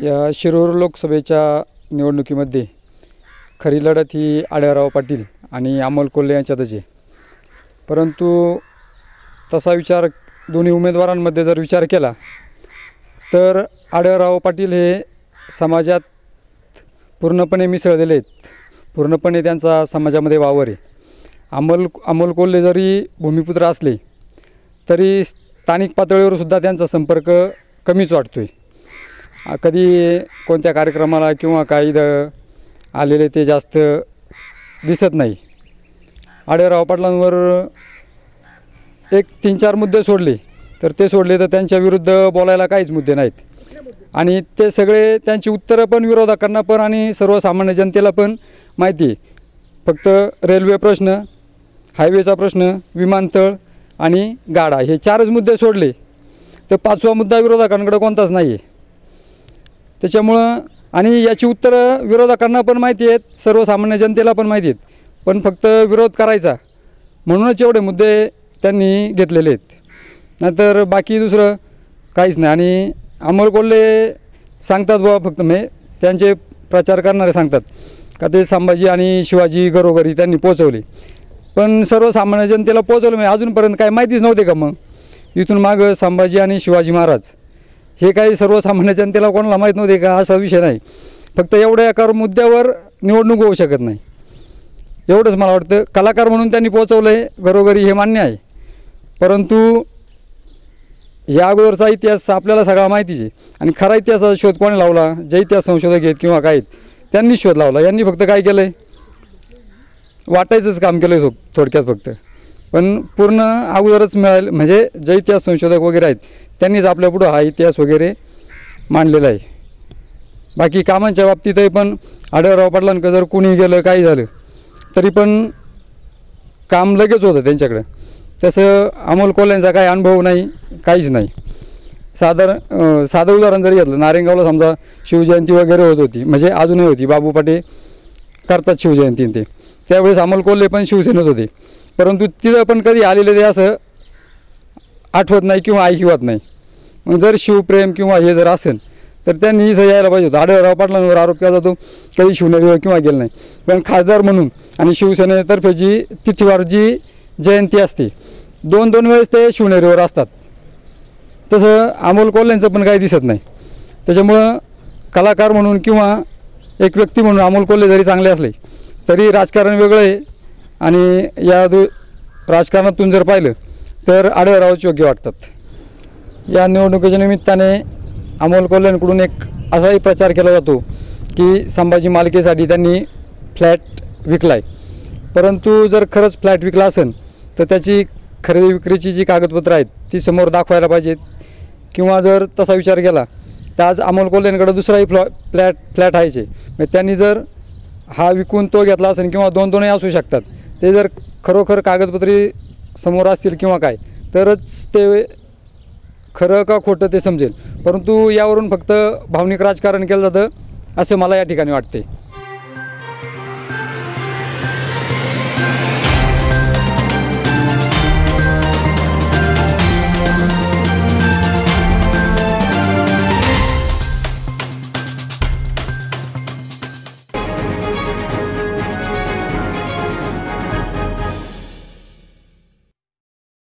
या शिरूर लोकसभेच्या निवडणुकीमध्ये खरी लढत ही आढळराव पाटील आणि अमोल कोल्हे यांच्यातच आहे। परंतु तसा विचार दोन्ही उमेदवारांमध्ये जर विचार केला तर आढळराव पाटील हे समाजात पूर्णपणे मिसळलेले आहेत, पूर्णपणे त्यांचा समाजामध्ये वावर आहे। अमोल कोल्हे जरी भूमिपुत्र असले तरी स्थानिक पातळीवर सुद्धा त्यांचा संपर्क कमीच वाटतोय। कधी कोणत्या कार्यक्रमाला किंवा काही आलेले ते जास्त दिसत नाही। आढळराव पाटलांवर एक 3-4 मुद्दे सोडले तर त्यांच्या विरुद्ध बोलायला काहीच मुद्दे नाहीत आणि ते सगळे त्यांची उत्तरं पण विरोधकांना पण आणि सर्वसामान्य जनतेला पण माहिती आहे। फक्त रेल्वे प्रश्न, हायवेचा प्रश्न, विमानतळ आणि गाडा हे 4च मुद्दे सोडले तर 5वा मुद्दा विरोधकांकडे कोणताच नाही आहे। त्याच्यामुळं आणि याची उत्तरं विरोधकांना पण माहिती आहेत, सर्वसामान्य जनतेला पण माहिती आहेत, पण फक्त विरोध करायचा म्हणूनच एवढे मुद्दे त्यांनी घेतलेले आहेत, नाहीतर बाकी दुसरं काहीच नाही। आणि अमोल कोल्हे सांगतात बाबा फक्त त्यांचे प्रचार करणारे सांगतात का ते संभाजी आणि शिवाजी घरोघरी त्यांनी पोचवले, पण सर्वसामान्य जनतेला पोचवलं अजूनपर्यंत काय माहितीच नव्हते का? मग इथून मागं संभाजी आणि शिवाजी महाराज हे काही सर्वसामान्य जनतेला कोणाला माहीत नव्हते का? असा विषय नाही। फक्त एवढ्या एका मुद्द्यावर निवडणूक होऊ शकत नाही, एवढंच मला वाटतं। कलाकार म्हणून त्यांनी पोचवलं आहे घरोघरी हे मान्य आहे, परंतु या अगोदरचा इतिहास आपल्याला सगळा माहितीच आहे आणि खरा इतिहासाचा शोध कोणी लावला? जे इतिहास संशोधक आहेत किंवा काय त्यांनी शोध लावला। यांनी फक्त काय केलं आहे? वाटायचंच काम केलं आहे थोडक्यात फक्त, पण पूर्ण अगोदरच मिळालं म्हणजे जे इतिहास संशोधक वगैरे आहेत त्यांनीच आपल्या पुढं हा इतिहास वगैरे मांडलेला आहे। बाकी कामांच्या बाबतीतही पण आढळराव पाटलांकडे जर कोणी गेलं काही झालं तरी पण काम लगेच होतं त्यांच्याकडं। तसं अमोल कोल्ह्यांचा काही अनुभव नाही, काहीच नाही। साधं उदाहरण जरी घेतलं, नारायणगावला समजा शिवजयंती वगैरे होत होती, म्हणजे अजूनही होती, बाबू पाटे करतात शिवजयंती ते, त्यावेळेस अमोल कोल्हे पण शिवसेनेत होते, परंतु तिथं पण कधी आलेले ते असं आठवत नाही किंवा ऐकिवत नाही। मग जर शिवप्रेम किंवा हे जर असेल तर त्यांनी इथं यायला पाहिजे होतं। आढळराव पाटलांवर आरोप केला जातो कधी शिवनेरीवर किंवा गेलं नाही, पण खासदार म्हणून आणि शिवसेनेतर्फे जी तिथीवार जी जयंती असते 2-2 वेळेस ते शिवनेरीवर असतात, तसं अमोल कोल्ह्यांचं पण काही दिसत नाही। त्याच्यामुळं कलाकार म्हणून किंवा एक व्यक्ती म्हणून अमोल कोल्हे जरी चांगले असले तरी राजकारण वेगळं आहे आणि या राजकारणातून जर पाहिलं तर आढळरावच योग्य वाटतात। या निवडणुकीच्या निमित्ताने अमोल कोल्हेंकडून एक असाही प्रचार केला जातो की संभाजी मालिकेसाठी त्यांनी फ्लॅट विकला आहे, परंतु जर खरंच फ्लॅट विकला असेल तर त्याची खरेदी विक्रीची जी कागदपत्रं आहेत ती समोर दाखवायला पाहिजेत, किंवा जर तसा विचार केला तर आज अमोल कोल्हेंकडे दुसराही फ्लॅट आहेच आहे, मग त्यांनी जर हा विकून तो घेतला असेल किंवा 2-2ही असू शकतात, ते जर खरोखर कागदपत्रे समोर असतील किंवा काय तरच ते खरं का खोटं ते समजेल, परंतु यावरून फक्त भावनिक राजकारण केलं जातं असं मला या ठिकाणी वाटते।